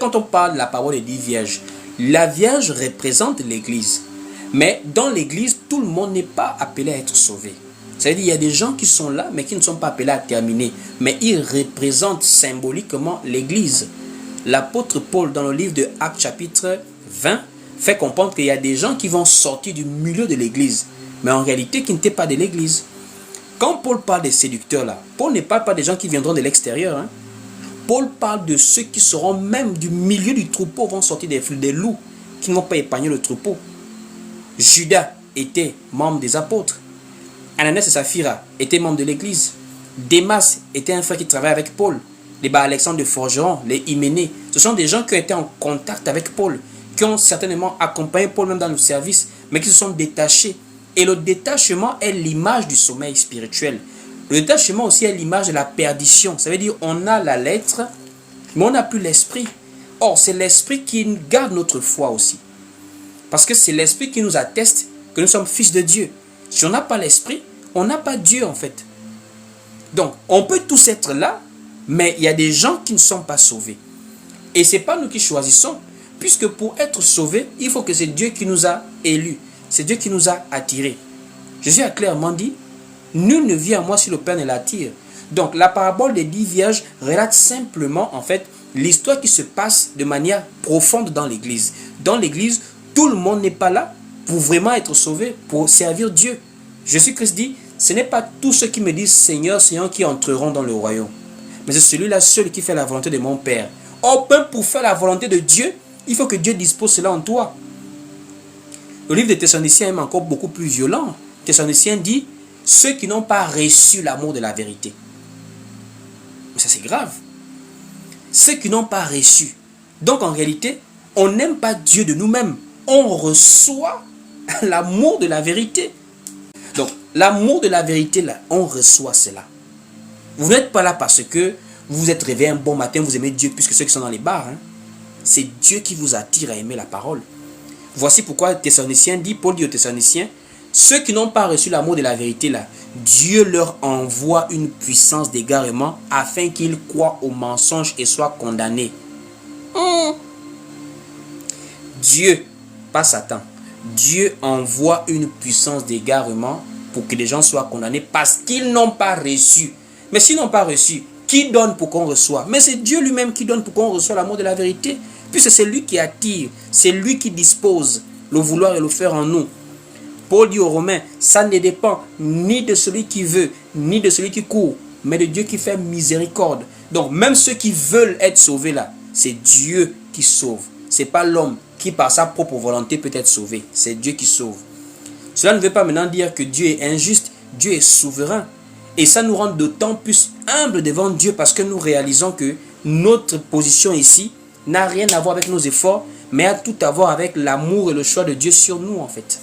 quand on parle de la parole des 10 vierges, la Vierge représente l'Église. Mais dans l'Église, tout le monde n'est pas appelé à être sauvé. C'est-à-dire qu'il y a des gens qui sont là, mais qui ne sont pas appelés à terminer. Mais ils représentent symboliquement l'Église. L'apôtre Paul, dans le livre de Actes chapitre 20, fait comprendre qu'il y a des gens qui vont sortir du milieu de l'Église, mais en réalité qui n'étaient pas de l'Église. Quand Paul parle des séducteurs là, Paul ne parle pas des gens qui viendront de l'extérieur. Hein. Paul parle de ceux qui seront même du milieu du troupeau, vont sortir des loups, qui n'ont pas épargné le troupeau. Judas était membre des apôtres. Ananias et Saphira étaient membres de l'église. Démas était un frère qui travaillait avec Paul. Les Alexandre de Forgeron, les Hyménée, ce sont des gens qui ont été en contact avec Paul, qui ont certainement accompagné Paul même dans le service, mais qui se sont détachés. Et le détachement est l'image du sommeil spirituel. Le détachement aussi est l'image de la perdition. Ça veut dire on a la lettre, mais on n'a plus l'esprit. Or, c'est l'esprit qui garde notre foi aussi. Parce que c'est l'esprit qui nous atteste que nous sommes fils de Dieu. Si on n'a pas l'esprit, on n'a pas Dieu en fait. Donc, on peut tous être là, mais il y a des gens qui ne sont pas sauvés. Et ce n'est pas nous qui choisissons, puisque pour être sauvé, il faut que c'est Dieu qui nous a élus. C'est Dieu qui nous a attirés. Jésus a clairement dit, nul ne vient à moi si le Père ne l'attire. Donc, la parabole des 10 vierges relate simplement, en fait, l'histoire qui se passe de manière profonde dans l'Église. Dans l'Église, tout le monde n'est pas là pour vraiment être sauvé, pour servir Dieu. Jésus-Christ dit, ce n'est pas tous ceux qui me disent Seigneur, Seigneur qui entreront dans le royaume. Mais c'est celui-là seul qui fait la volonté de mon Père. Or, même pour faire la volonté de Dieu, il faut que Dieu dispose cela en toi. Le livre de Thessaloniciens est encore beaucoup plus violent. Thessaloniciens dit, ceux qui n'ont pas reçu l'amour de la vérité. Mais ça c'est grave. Ceux qui n'ont pas reçu. Donc en réalité, on n'aime pas Dieu de nous-mêmes. On reçoit l'amour de la vérité. Donc, l'amour de la vérité, là, on reçoit cela. Vous n'êtes pas là parce que vous vous êtes réveillé un bon matin, vous aimez Dieu plus que ceux qui sont dans les bars. Hein. C'est Dieu qui vous attire à aimer la parole. Voici pourquoi Thessaloniciens dit, Paul dit aux Thessaloniciens, ceux qui n'ont pas reçu l'amour de la vérité, là, Dieu leur envoie une puissance d'égarement afin qu'ils croient au mensonge et soient condamnés. Dieu, pas Satan, Dieu envoie une puissance d'égarement pour que les gens soient condamnés parce qu'ils n'ont pas reçu. Mais s'ils n'ont pas reçu, qui donne pour qu'on reçoive? Mais c'est Dieu lui-même qui donne pour qu'on reçoive l'amour de la vérité. Puisque c'est lui qui attire, c'est lui qui dispose le vouloir et le faire en nous. Paul dit aux Romains, ça ne dépend ni de celui qui veut, ni de celui qui court, mais de Dieu qui fait miséricorde. Donc même ceux qui veulent être sauvés là, c'est Dieu qui sauve. Ce n'est pas l'homme qui par sa propre volonté peut être sauvé. C'est Dieu qui sauve. Cela ne veut pas maintenant dire que Dieu est injuste. Dieu est souverain. Et ça nous rend d'autant plus humbles devant Dieu parce que nous réalisons que notre position ici n'a rien à voir avec nos efforts, mais a tout à voir avec l'amour et le choix de Dieu sur nous en fait.